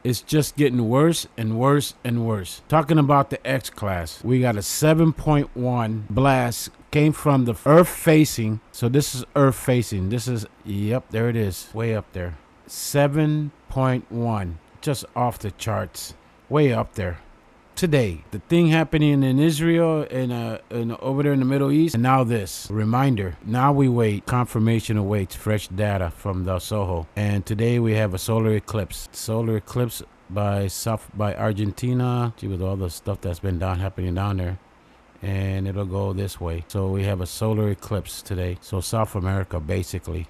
It's just getting worse and worse and worse. Talking about the X class, we got a 7.1 blast came from the Earth facing. So this is Earth facing. This is, yep, there it is, way up there. 7.1, just off the charts, way up there. Today, the thing happening in Israel and over there in the Middle East, and now this reminder. Now we wait. Confirmation awaits. Fresh data from the SOHO, and today we have a solar eclipse. Solar eclipse by Argentina. See, with all the stuff that's been happening down there, and it'll go this way. So we have a solar eclipse today. So South America, basically.